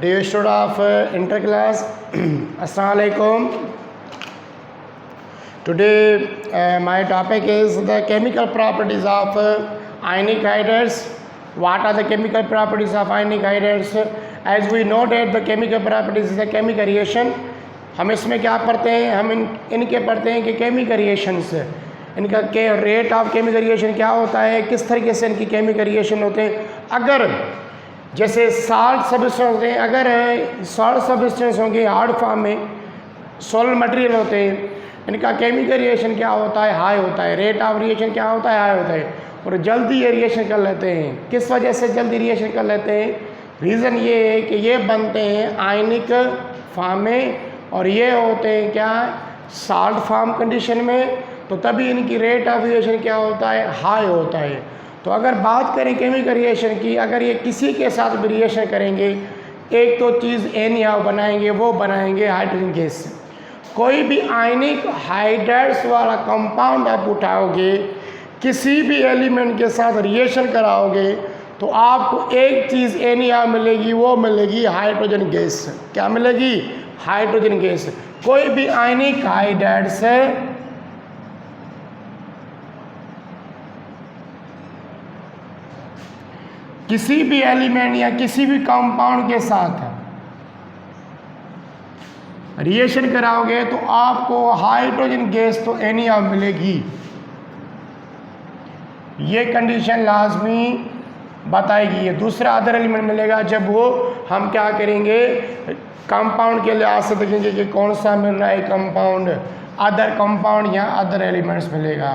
Dear student of inter class, Assalamu alaikum. Today my topic is the chemical properties of ionic hydrates. What are the chemical properties of ionic hydrates? As we know that the chemical properties is a chemical reaction. हम इसमें क्या पढ़ते हैं, हम इनके पढ़ते हैं कि केमिकल रिएक्शंस, इनका के रेट ऑफ केमिकल रिएक्शन क्या होता है, किस तरीके से इनकी केमिकल रिएक्शन होते हैं. अगर जैसे साल्ट सब्सटेंस होते हैं, अगर साल्ट सब्सटेंस होंगे हार्ड फॉर्म में, सॉलिड मटेरियल होते हैं, इनका केमिकल रिएक्शन क्या होता है, हाई होता है. रेट ऑफ रिएक्शन क्या होता है, हाई होता है. और जल्दी ये रिएक्शन कर लेते हैं. किस वजह से जल्दी रिएक्शन कर लेते हैं? रीज़न ये है कि ये बनते हैं आयनिक फॉर्म में और ये होते हैं क्या, साल्ट फॉर्म कंडीशन में. तो तभी इनकी रेट ऑफ रिएक्शन क्या होता है, हाई होता है. तो अगर बात करें केमिकल रिएक्शन की, अगर ये किसी के साथ भी रिएक्शन करेंगे, एक तो चीज़ NaO बनाएंगे, वो बनाएंगे हाइड्रोजन गैस. कोई भी आयनिक हाइड्राइड्स वाला कंपाउंड आप उठाओगे, किसी भी एलिमेंट के साथ रिएक्शन कराओगे, तो आपको एक चीज़ NaO मिलेगी, वो मिलेगी हाइड्रोजन गैस. क्या मिलेगी? Hydrogen gas. कोई भी आयनिक हाइड्राइड्स किसी भी एलिमेंट या किसी भी कंपाउंड के साथ रिएक्शन कराओगे तो आपको हाइड्रोजन गैस तो NaO मिलेगी. ये कंडीशन लाजमी बताएगी. ये दूसरा अदर एलिमेंट मिलेगा जब वो हम क्या करेंगे, कंपाउंड के लिहाज से देखेंगे कि कौन सा मिल रहा है कंपाउंड, अदर कंपाउंड या अदर एलिमेंट्स मिलेगा.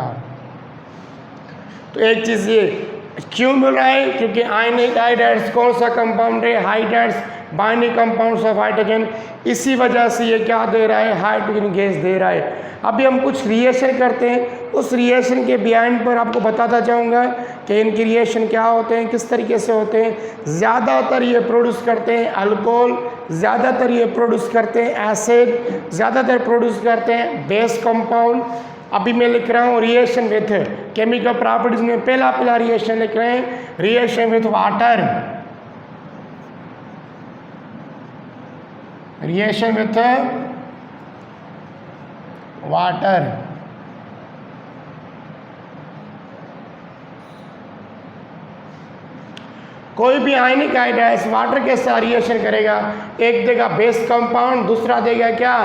तो एक चीज़ ये क्यों मिल रहा है, क्योंकि आयनिक हाइड्राइड्स कौन सा कंपाउंड है, hydrides binding compounds of hydrogen. इसी वजह से ये क्या दे रहा है, हाइड्रोजन गैस दे रहा है. अभी हम कुछ रिएक्शन करते हैं, उस रिएक्शन के बिहाइंड पर आपको बताता जाऊंगा कि इनकी रिएक्शन क्या होते हैं, किस तरीके से होते हैं. ज़्यादातर ये प्रोड्यूस करते हैं अल्कोहल, ज़्यादातर ये प्रोड्यूस करते हैं एसिड, ज़्यादातर प्रोड्यूस करते हैं बेस कंपाउंड. अभी मैं लिख रहा हूँ रिएक्शन विथ केमिकल प्रॉपर्टीज में पहला रिएक्शन लिख रहे हैं, reaction with water. Reaction with water. कोई भी आयनिक हाइड्राइड्स वाटर के साथ रिएक्शन करेगा, एक देगा बेस कंपाउंड, दूसरा देगा क्या,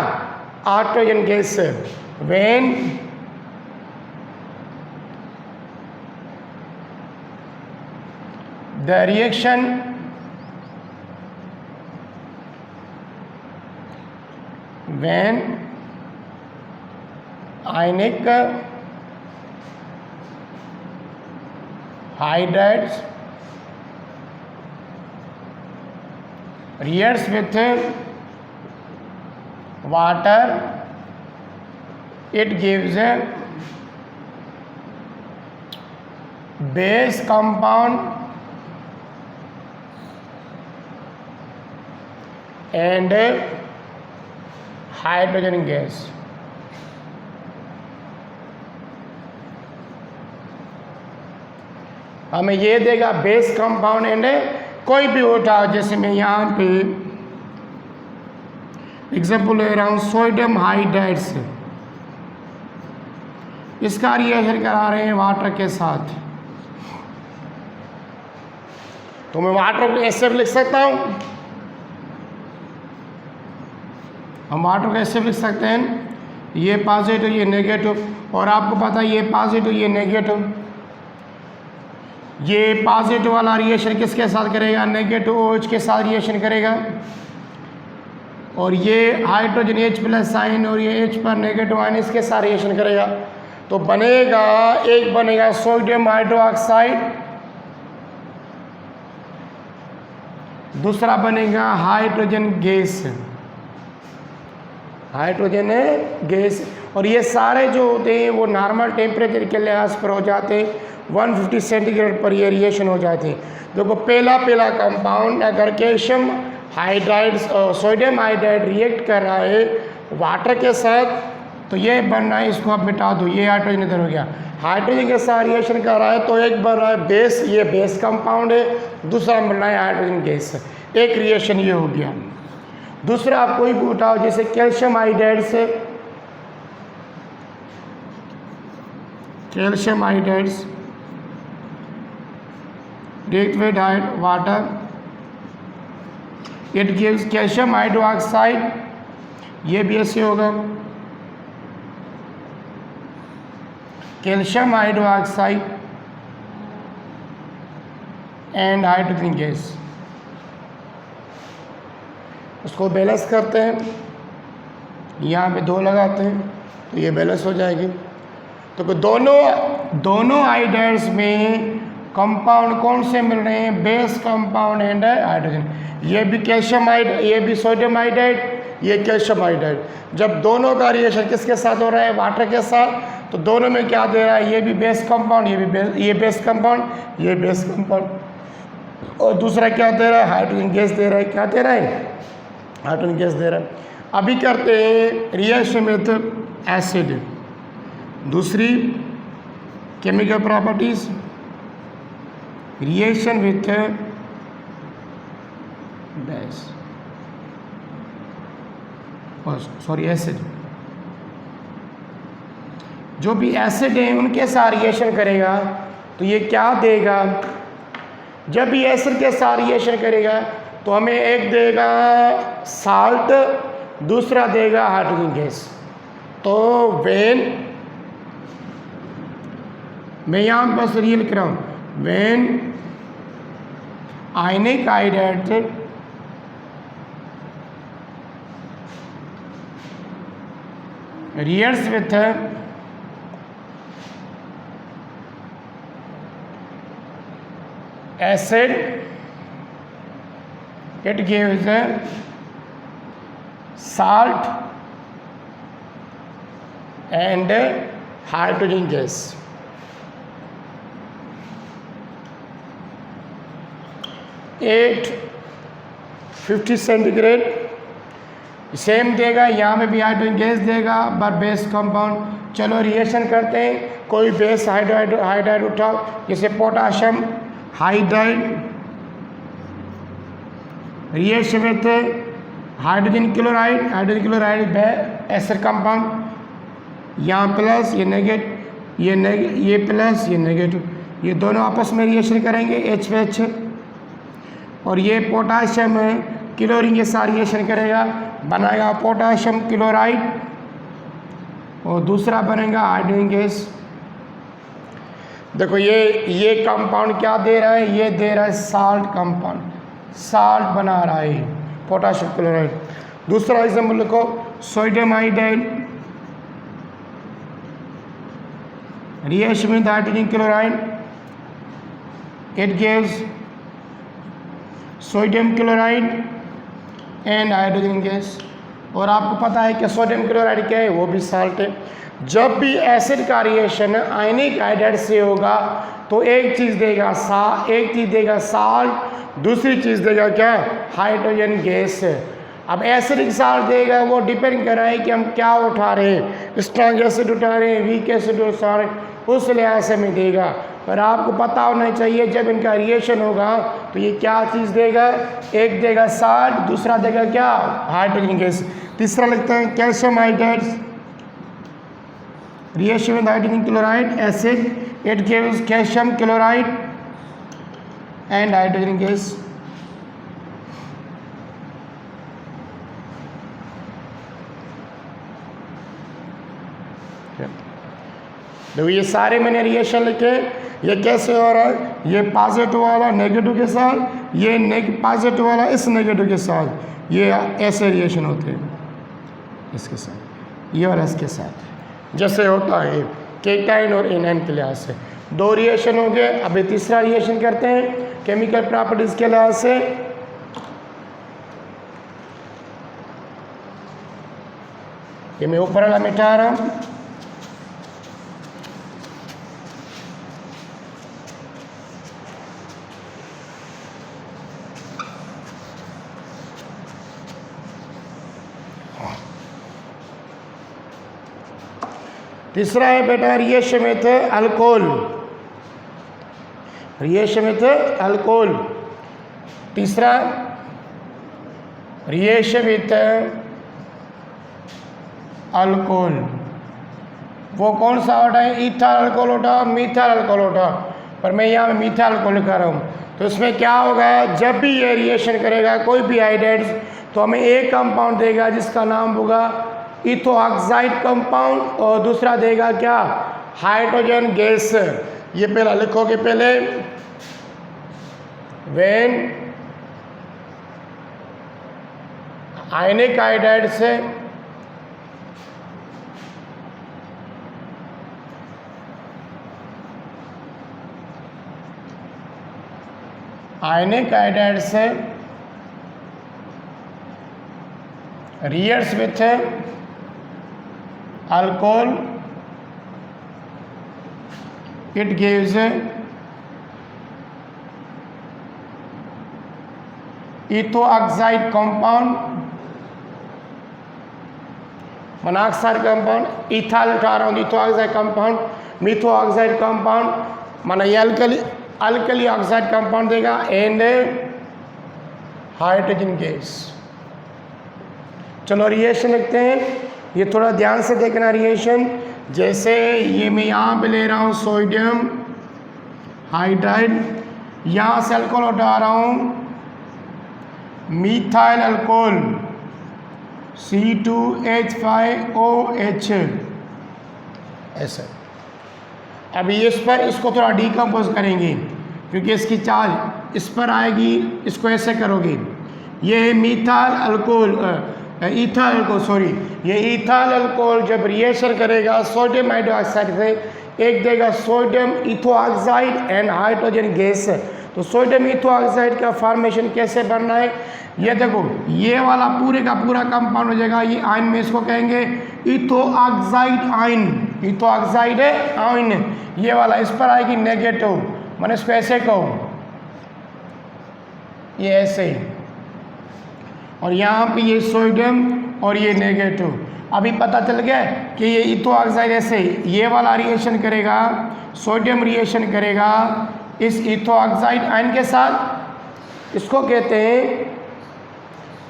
hydrogen gas. When the reaction when ionic hydrides reacts with water, it gives a base compound and hydrogen gas. हमें ये देगा बेस कंपाउंड एंड कोई भी उठाओ. जैसे मैं यहाँ पे एग्जाम्पल ले रहा हूँ सोडियम हाइड्राइड्स, इसका रिएक्शन करा रहे हैं वाटर के साथ. तो मैं वाटर को ऐसे भी लिख सकता हूँ, हम वाटर को ऐसे लिख सकते हैं, ये पॉजिटिव ये नेगेटिव. और आपको पता है ये पॉजिटिव ये नेगेटिव. ये पॉजिटिव वाला रिएक्शन किसके साथ करेगा, नेगेटिव OH के साथ रिएक्शन करेगा. और ये हाइड्रोजन H+ साइन और ये H पर नेगेटिव आयन इसके साथ रिएक्शन करेगा. तो बनेगा, एक बनेगा सोडियम हाइड्रोक्साइड, दूसरा बनेगा हाइड्रोजन गैस. Hydrogen gas. और ये सारे जो होते हैं वो नॉर्मल टेम्परेचर के लिहाज पर हो जाते हैं, 150 सेंटीग्रेड पर ये रिएक्शन हो जाते हैं. देखो पहला कंपाउंड अगर calcium hydrides sodium hydride react कर रहा है वाटर के साथ, तो ये बन रहा है, इसको आप मिटा दो, ये हाइड्रोजन इधर हो गया. हाइड्रोजन के साथ रिएक्शन कर रहा है तो एक बन रहा है बेस, ये बेस कंपाउंड है, दूसरा बन रहा है हाइड्रोजन गैस. एक रिएक्शन ये हो गया। दूसरा आप कोई भी उठाओ, जैसे कैल्शियम हाइड्राइड से calcium hydrides react with water, it gives calcium hydroxide, ये भी ऐसे होगा calcium hydroxide and hydrogen gas. उसको बैलेंस करते हैं, यहाँ पे 2 लगाते हैं तो ये बैलेंस हो जाएगी। तो दोनों हाइड्राइड्स में कंपाउंड कौन से मिल रहे हैं? Base compound and hydrogen. ये भी कैल्शियम हाइड्राइड, ये भी सोडियम हाइड्राइड, ये कैल्शियम हाइड्राइड। जब दोनों का रिएक्शन किसके साथ हो रहा है? वाटर के साथ। तो दोनों में क्या दे रहा है? ये भी बेस कंपाउंड, ये बेस कंपाउंड, ये बेस कंपाउंड। और दूसरा क्या दे रहा है? हाइड्रोजन गैस दे रहा है। क्या दे रहा है? हाइड्रोजन गैस दे रहा है। अभी करते हैं रिएक्शन विथ एसिड। दूसरी chemical properties, reaction with base, acid. जो भी एसिड है उनके साथ रिएक्शन करेगा तो ये क्या देगा? जब भी एसिड के साथ रिएक्शन करेगा तो हमें एक देगा साल्ट, दूसरा देगा हाइड्रोजन गैस। तो मैं यहाँ बस रियल लिख रहा हूँ, when ionic hydrate reacts with acid, it gives salt and hydrogen gas. 850 centigrade same देगा, यहाँ में भी हाइड्रोजन गैस देगा बट बेस कंपाउंड। चलो रिएक्शन करते हैं। कोई बेस हाइड्राइड उठाओ, जैसे potassium hydride, reaction with hydrogen chloride acid compound. यहाँ प्लस, ये नेगेटिव, ये प्लस, ये नेगेटिव, ये दोनों आपस में रिएक्शन करेंगे H और ये पोटाशियम क्लोरीन के साथ रिएक्शन करेगा, बनाएगा पोटाशियम क्लोराइड और दूसरा बनेगा हाइड्रोजन गैस। देखो ये कंपाउंड क्या दे रहा है? ये दे रहा है साल्ट कंपाउंड, साल्ट बना रहा है पोटाशियम क्लोराइड। दूसरा एग्जाम्पल लिखो, sodium iodide reaction with hydrogen chloride, it gives sodium chloride and hydrogen gas. और आपको पता है कि सोडियम क्लोराइड क्या है? वो भी साल्ट है। जब भी एसिड का रिएक्शन आयनिक हाइड्राइड से होगा तो एक चीज़ देगा साल्ट, दूसरी चीज़ देगा क्या? Hydrogen gas. अब एसिडिक साल्ट देगा, वो डिपेंड कर रहा है कि हम क्या उठा रहे हैं, स्ट्रॉन्ग एसिड उठा रहे हैं, वीक एसिड उठा रहे हैं, उस लिहाज से में देगा। पर आपको पता होना चाहिए जब इनका रिएक्शन होगा तो ये क्या चीज़ देगा? एक देगा साल्ट, दूसरा देगा क्या? Hydrogen gas. तीसरा लिखते हैं calcium hydride reaction with hydrogen chloride acid, it gives calcium chloride and hydrogen gas. देखो ये सारे मैंने रिएक्शन लिखे, ये कैसे हो रहा है? ये पॉजिटिव वाला नेगेटिव के साथ, ये पॉजिटिव वाला इस नेगेटिव के साथ, ये ऐसे रिएक्शन होते हैं इसके साथ, ये और इसके साथ, जैसे होता है केटाइन और एनाइन के लिहाज से। 2 रिएक्शन हो गए। अभी तीसरा रिएक्शन करते हैं केमिकल प्रॉपर्टीज़ के लिहाज से। ये मैं ऊपर वाला मिटा रहा हूँ। तीसरा है बेटा reaction with alcohol, reaction with alcohol. तीसरा रिएक्शन विथ अल्कोहल, वो कौन सा होता है? इथाइल अल्कोहल होता, मीथाइल अल्कोहल होता, पर मैं यहाँ मीथाइल अल्कोहल लिखा रहा हूँ। तो इसमें क्या होगा, जब भी ये रिएक्शन करेगा कोई भी हाइड्राइड्स, तो हमें एक कंपाउंड देगा जिसका नाम होगा इथोऑक्साइड कंपाउंड, और दूसरा देगा क्या? Hydrogen gas. ये पहला लिखोगे पहले, when ionic hydrides ionic hydrides reacts with alcohol, it gives ethoxide compound, monoxide compound, ethyl उठा रहा हूँ, ethoxide compound, methoxide compound माना ये अल्कली ऑक्साइड कंपाउंड देगा, एंड हाइड्रोजन गैस। चलो रिएक्शन लिखते हैं, ये थोड़ा ध्यान से देखना रिएक्शन। जैसे ये मैं यहाँ पे ले रहा हूँ सोडियम हाइड्राइड, यहाँ से अल्कोहल उठा रहा हूँ मीथाइल अल्कोहल C2H5OH, ऐसे। अभी इस पर इसको थोड़ा डिकम्पोज करेंगे क्योंकि इसकी चार्ज इस पर आएगी, इसको ऐसे करोगे, ये है methyl alcohol, ethyl alcohol, sorry, ये इथाइल अल्कोहल जब रिएक्शन करेगा सोडियम हाइड्रोक्साइड से, एक देगा सोडियम इथोऑक्साइड एंड हाइड्रोजन गैस। तो सोडियम इथोऑक्साइड का फॉर्मेशन कैसे बनना है, ये देखो, ये वाला पूरे का पूरा कंपाउंड हो जाएगा, ये आयन में इसको कहेंगे इथोऑक्साइड आयन, इथोऑक्साइड आयन, ये वाला इस पर आएगी नेगेटिव, मैंने इसको ऐसे कहो, ये ऐसे ही, और यहाँ पे ये सोडियम और ये नेगेटिव। अभी पता चल गया कि ये इथोऑक्साइड ऐसे ये वाला रिएक्शन करेगा, सोडियम रिएक्शन करेगा इस इथोऑक्साइड आयन के साथ, इसको कहते हैं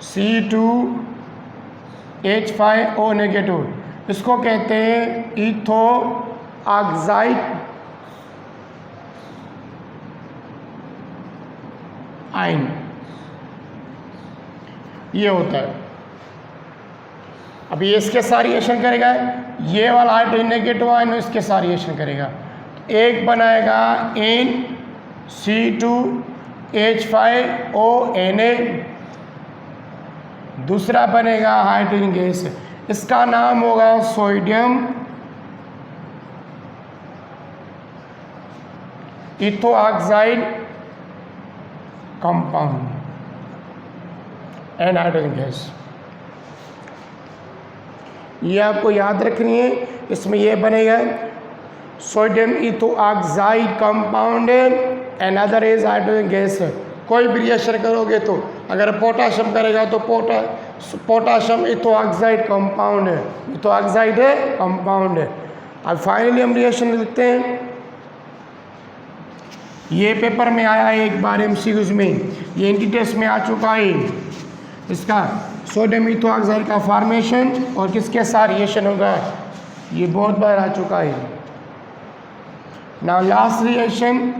C2H5O नेगेटिव, इसको कहते हैं इथोऑक्साइड आयन, ये होता है। अभी इसके साथ रिएक्शन करेगा, ये वाला हाइड्रोजन नेगेटिव आयन इसके साथ रिएक्शन करेगा, एक बनाएगा NC2H5ONa, दूसरा बनेगा हाइड्रोजन गैस, इसका नाम होगा sodium ethoxide compound and hydrogen gas. ये आपको याद रखनी है, इसमें ये बनेगा sodium ethoxide compound and other is hydrogen gas. कोई भी रिएक्शन करोगे तो अगर पोटाशियम करेगा तो पोटाशियम इथोऑक्साइड कंपाउंड है, इथोऑक्साइड है कंपाउंड है। अब फाइनली हम रिएक्शन लिखते हैं, ये पेपर में आया है एक बार MCQs में, ये एंटी टेस्ट में आ चुका है, इसका सोडियम इथोऑक्साइड का फॉर्मेशन और किसके साथ रिएक्शन होगा, ये बहुत बार आ चुका है। Now last reaction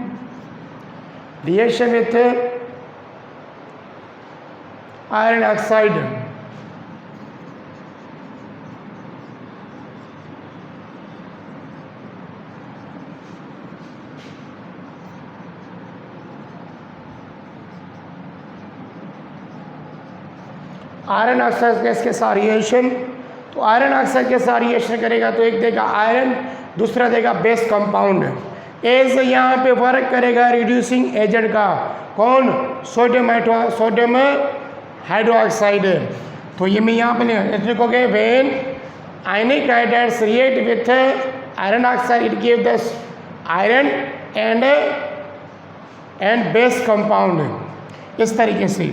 with iron oxide, iron oxide gas के साथ रिएक्शन, तो आयरन ऑक्साइड के साथ रिएक्शन करेगा तो एक देगा आयरन, दूसरा देगा बेस कंपाउंड। एज यहाँ पे वर्क करेगा रिड्यूसिंग एजेंट का, कौन, सोडियम हाइड्रोक्साइड। तो ये मैं यहाँ पे लिखोगे when ionic hydrides react with iron oxide it give the iron and base compound. इस तरीके से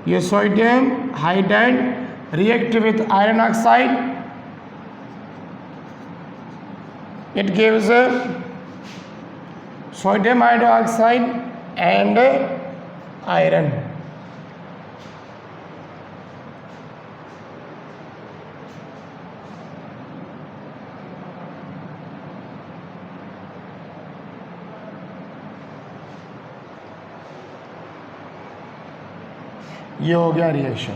ये sodium hydride react with iron oxide, it gives sodium hydroxide and iron। ये हो गया रिएक्शन।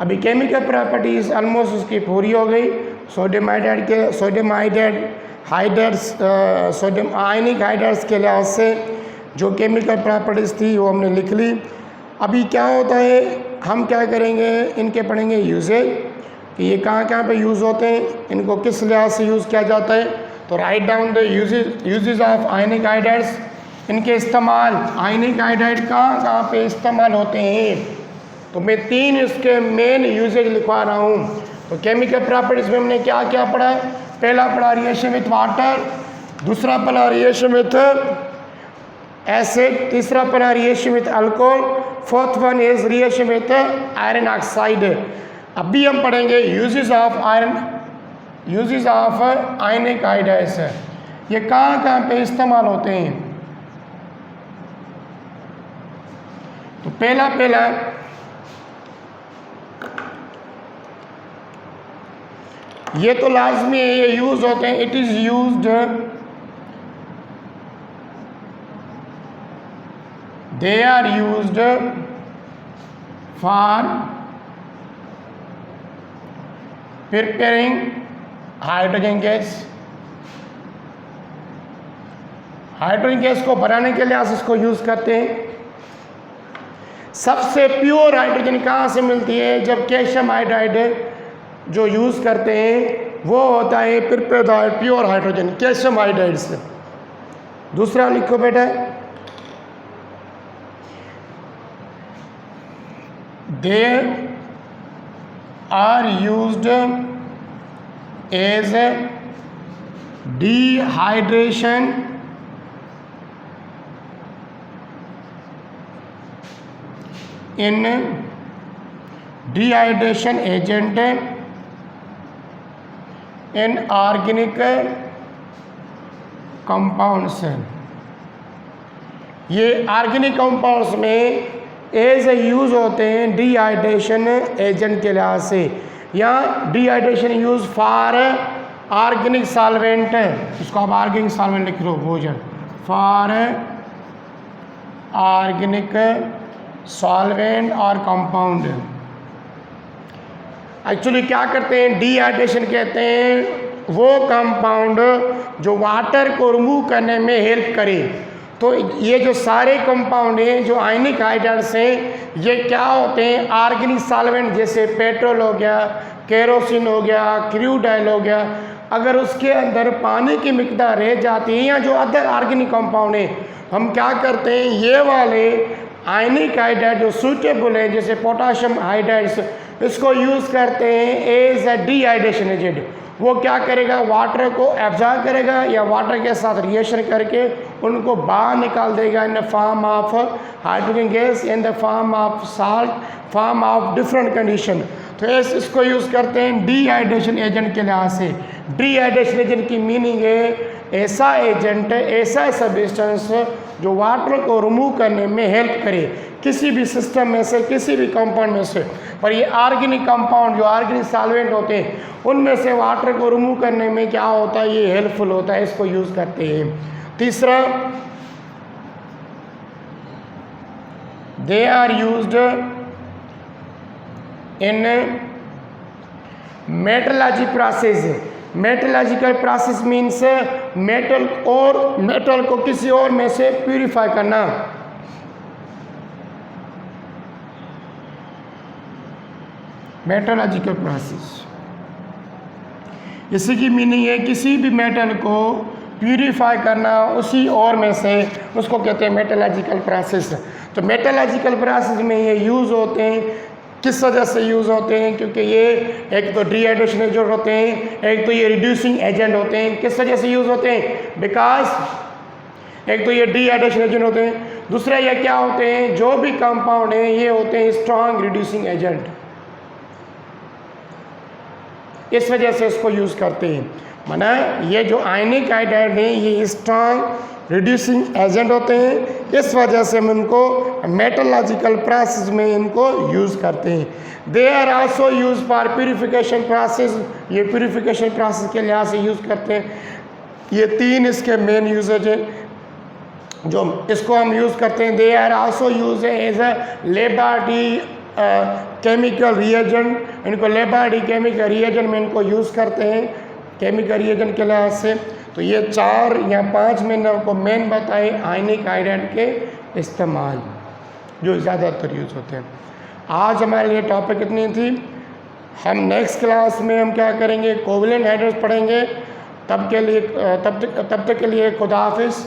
अभी केमिकल प्रॉपर्टीज़ ऑलमोस्ट उसकी पूरी हो गई। सोडियम आयनिक हाइड्राइड्स के लिहाज से जो केमिकल प्रॉपर्टीज़ थी वो हमने लिख ली। अभी क्या होता है, हम क्या करेंगे, इनके पढ़ेंगे यूजेज कि ये कहाँ कहाँ पे यूज़ होते हैं, इनको किस लिहाज से यूज़ किया जाता है। तो write down the usages of ionic hydrides, इनके इस्तेमाल, आयनिक हाइड्राइड कहाँ कहाँ पे इस्तेमाल होते हैं। तो मैं 3 इसके मेन यूजेज लिखवा रहा हूँ। तो केमिकल प्रॉपर्टीज़ में हमने क्या क्या पढ़ा, पहला पढ़ा रिएक्शन विथ वाटर, दूसरा पढ़ा रिएक्शन विथ एसिड, तीसरा पढ़ा reaction with alcohol, fourth one is reaction with iron oxide. अभी हम पढ़ेंगे यूजेस ऑफ आयनिक हाइड्राइड्स, ये कहाँ कहाँ पे इस्तेमाल होते हैं। तो पहला ये तो लाजमी है, ये यूज होते हैं। It is used, they are used for preparing hydrogen gas. Hydrogen gas को बनाने के लिए आप इसको यूज करते हैं। सबसे प्योर हाइड्रोजन कहाँ से मिलती है, जब कैल्शियम हाइड्राइड जो यूज़ करते हैं वो होता है prepared pure hydrogen calcium hydride से। दूसरा लिखो बेटा, they are used as dehydration in dehydration agent in organic compounds. ये ऑर्गेनिक कंपाउंड्स में एज यूज़ होते हैं डिहाइड्रेशन एजेंट के लिहाज से। या dehydration use for organic solvent, इसको आप ऑर्गेनिक सॉल्वेंट लिख लो, भोजन फॉर ऑर्गेनिक सॉल्वेंट और कंपाउंड। एक्चुअली क्या करते हैं, डिहाइड्रेशन कहते हैं वो कंपाउंड जो वाटर को रिमूव करने में हेल्प करे। तो ये जो सारे कंपाउंड हैं जो आयनिक हाइड्राइड्स हैं, ये क्या होते हैं, ऑर्गेनिक सॉल्वेंट, जैसे पेट्रोल हो गया, केरोसिन हो गया, क्रूड ऑयल हो गया। अगर उसके अंदर पानी की मिकदार रह जाती है या जो अदर ऑर्गेनिक कंपाउंड है, हम क्या करते हैं, ये वाले आयनिक हाइड्राइड जो सूटेबल है, जैसे पोटाशियम हाइड्राइड्स, इसको यूज़ करते हैं एज अ डिहाइड्रेशन एजेंट। वो क्या करेगा, वाटर को एब्जॉर्ब करेगा या वाटर के साथ रिएक्शन करके उनको बाहर निकाल देगा in the form of hydrogen gas, in the form of salt, form of different condition. तो इसको यूज़ करते हैं डिहाइड्रेशन एजेंट के लिहाज से। डिहाइड्रेशन एजेंट की मीनिंग है ऐसा एजेंट, ऐसा सब्सटेंस जो वाटर को रिमूव करने में हेल्प करे किसी भी सिस्टम में से, किसी भी कंपाउंड में से। पर ये ऑर्गेनिक कंपाउंड जो ऑर्गेनिक सॉल्वेंट होते हैं उनमें से वाटर को रिमूव करने में क्या होता है, ये हेल्पफुल होता है, इसको यूज़ करते हैं। तीसरा, they are used in metallurgy process. Metallurgical process means metal और मेटल को किसी और में से प्यूरिफाई करना। मेटलर्जिकल प्रोसेस, इसी की मीनिंग है किसी भी मेटल को प्यूरिफाई करना उसी और में से, उसको कहते हैं मेटलर्जिकल प्रोसेस। तो मेटलर्जिकल प्रोसेस में ये यूज़ होते हैं, किस वजह से यूज़ होते हैं, क्योंकि ये एक तो डिहाइड्रेशन एजेंट होते हैं, एक तो ये रिड्यूसिंग एजेंट होते हैं। किस वजह से यूज़ होते हैं, बिकॉज एक तो ये डिहाइड्रेशन एजेंट होते हैं, दूसरा ये क्या होते हैं, जो भी कंपाउंड हैं ये होते हैं स्ट्रॉन्ग रिड्यूसिंग एजेंट। इस वजह से इसको यूज़ करते हैं। माना ये जो आयनिक हाइड्राइड हैं ये स्ट्रॉन्ग रिड्यूसिंग एजेंट होते हैं, इस वजह से हम इनको मेटलर्जिकल प्रोसेस में इनको यूज़ करते हैं। They are also use for purification process, ये प्यूरिफिकेशन प्रोसेस के लिहाज से यूज़ करते हैं। ये 3 इसके मेन यूजेज हैं जो इसको हम यूज़ करते हैं। They are also use as a laboratory chemical reagent, इनको लेबार्डी केमिकल रिएजेंट में इनको यूज़ करते हैं केमिकल रिएजेंट के लिहाज से। तो ये 4 या 5 मैंने आपको मेन बताए आयनिक हाइड्राइड के इस्तेमाल जो ज़्यादातर यूज़ होते हैं। आज हमारे लिए टॉपिक इतनी थी। हम नेक्स्ट क्लास में हम क्या करेंगे, कोवलेंट हाइड्राइड्स पढ़ेंगे। तब तक के लिए खुदा हाफिज़।